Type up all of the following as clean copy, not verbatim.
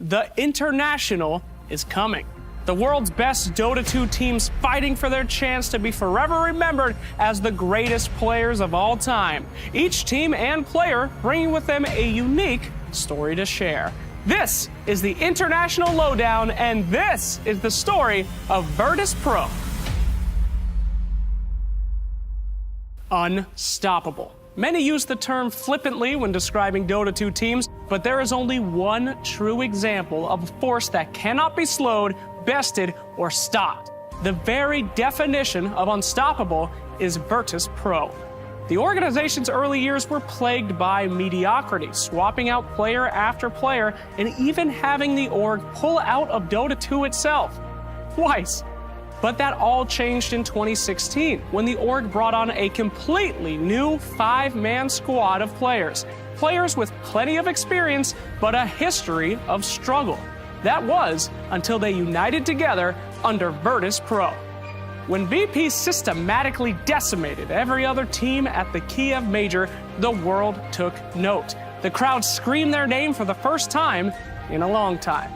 The International is coming. The world's best Dota 2 teams fighting for their chance to be forever remembered as the greatest players of all time. Each team and player bringing with them a unique story to share. This is the International Lowdown, and this is the story of Virtus Pro. Unstoppable. Many use the term flippantly when describing Dota 2 teams, but there is only one true example of a force that cannot be slowed, bested, or stopped. The very definition of unstoppable is Virtus Pro. The organization's early years were plagued by mediocrity, swapping out player after player, and even having the org pull out of Dota 2 itself. Twice. But that all changed in 2016, when the org brought on a completely new 5-man squad of players. Players with plenty of experience, but a history of struggle. That was until they united together under Virtus Pro. When VP systematically decimated every other team at the Kiev Major, the world took note. The crowd screamed their name for the first time in a long time.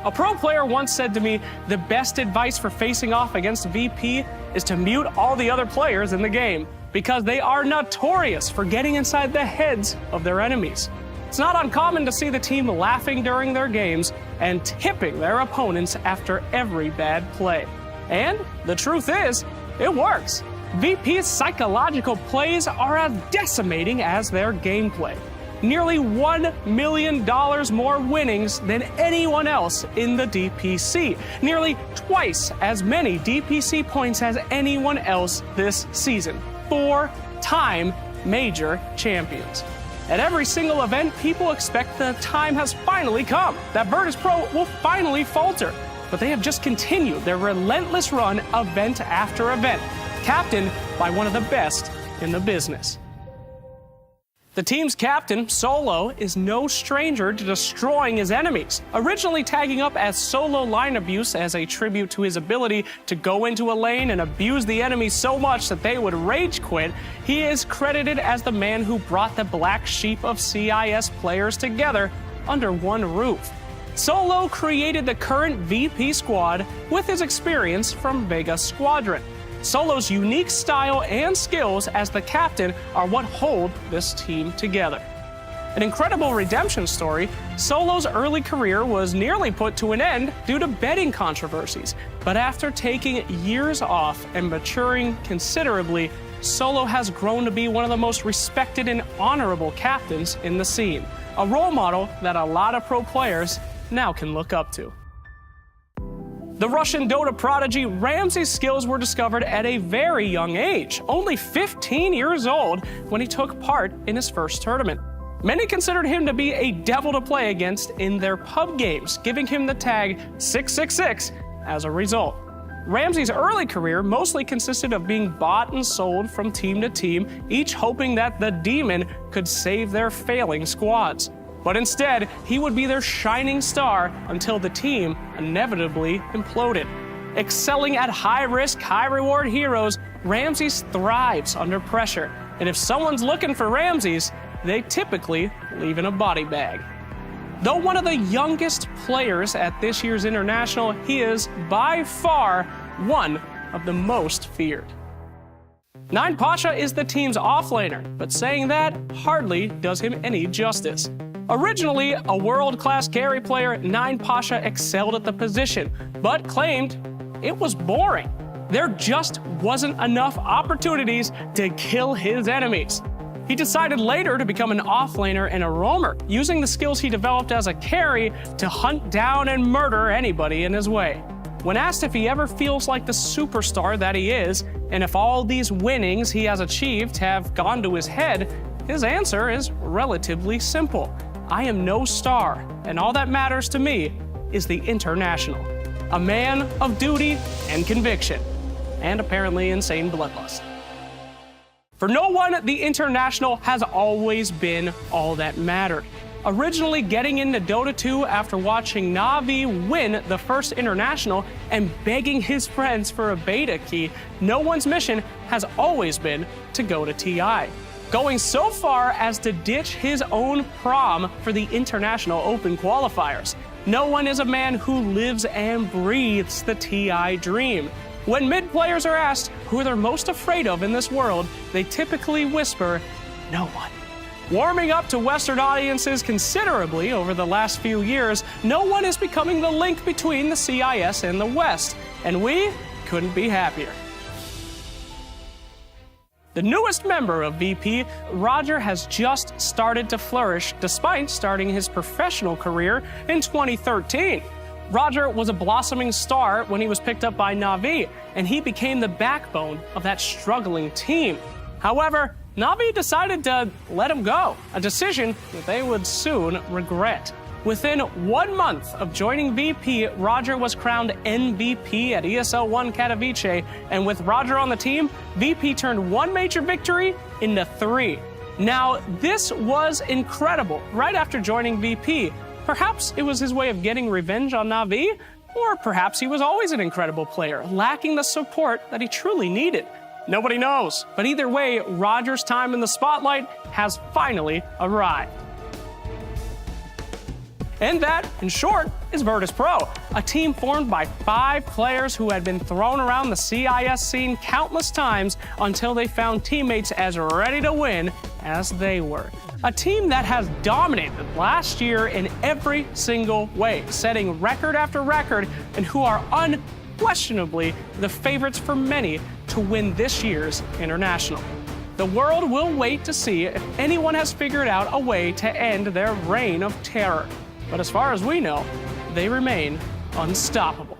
A pro player once said to me, the best advice for facing off against VP is to mute all the other players in the game, because they are notorious for getting inside the heads of their enemies. It's not uncommon to see the team laughing during their games and tipping their opponents after every bad play. And the truth is, it works. VP's psychological plays are as decimating as their gameplay. Nearly $1 million more winnings than anyone else in the DPC. Nearly twice as many DPC points as anyone else this season. 4-time major champions. At every single event, people expect the time has finally come, that Virtus Pro will finally falter. But they have just continued their relentless run event after event, captained by one of the best in the business. The team's captain, Solo, is no stranger to destroying his enemies. Originally tagging up as Solo Line Abuse as a tribute to his ability to go into a lane and abuse the enemy so much that they would rage quit, he is credited as the man who brought the black sheep of CIS players together under one roof. Solo created the current VP squad with his experience from Vega Squadron. Solo's unique style and skills as the captain are what hold this team together. An incredible redemption story, Solo's early career was nearly put to an end due to betting controversies. But after taking years off and maturing considerably, Solo has grown to be one of the most respected and honorable captains in the scene. A role model that a lot of pro players now can look up to. The Russian Dota prodigy Ramsey's skills were discovered at a very young age, only 15 years old, when he took part in his first tournament. Many considered him to be a devil to play against in their pub games, giving him the tag 666 as a result. Ramsey's early career mostly consisted of being bought and sold from team to team, each hoping that the demon could save their failing squads. But instead, he would be their shining star until the team inevitably imploded. Excelling at high-risk, high-reward heroes, Ramses thrives under pressure. And if someone's looking for Ramses, they typically leave in a body bag. Though one of the youngest players at this year's International, he is by far one of the most feared. Nine Pasha is the team's offlaner, but saying that hardly does him any justice. Originally a world-class carry player, Nine Pasha excelled at the position, but claimed it was boring. There just wasn't enough opportunities to kill his enemies. He decided later to become an offlaner and a roamer, using the skills he developed as a carry to hunt down and murder anybody in his way. When asked if he ever feels like the superstar that he is, and if all these winnings he has achieved have gone to his head, his answer is relatively simple. I am no star, and all that matters to me is the International. A man of duty and conviction, and apparently insane bloodlust. For no one, the International has always been all that mattered. Originally getting into Dota 2 after watching Na'Vi win the first International and begging his friends for a beta key, no one's mission has always been to go to TI. Going so far as to ditch his own prom for the International Open qualifiers. No one is a man who lives and breathes the TI dream. When mid players are asked who they're most afraid of in this world, they typically whisper, no one. Warming up to Western audiences considerably over the last few years, no one is becoming the link between the CIS and the West, and we couldn't be happier. The newest member of VP, Roger, has just started to flourish despite starting his professional career in 2013. Roger was a blossoming star when he was picked up by Na'Vi, and he became the backbone of that struggling team. However, Na'Vi decided to let him go, a decision that they would soon regret. Within 1 month of joining VP, Roger was crowned MVP at ESL 1 Katowice, and with Roger on the team, VP turned one major victory into 3. Now, this was incredible. Right after joining VP, perhaps it was his way of getting revenge on Na'Vi, or perhaps he was always an incredible player, lacking the support that he truly needed. Nobody knows, but either way, Roger's time in the spotlight has finally arrived. And that, in short, is Virtus Pro, a team formed by 5 players who had been thrown around the CIS scene countless times until they found teammates as ready to win as they were. A team that has dominated last year in every single way, setting record after record, and who are unquestionably the favorites for many to win this year's international. The world will wait to see if anyone has figured out a way to end their reign of terror. But as far as we know, they remain unstoppable.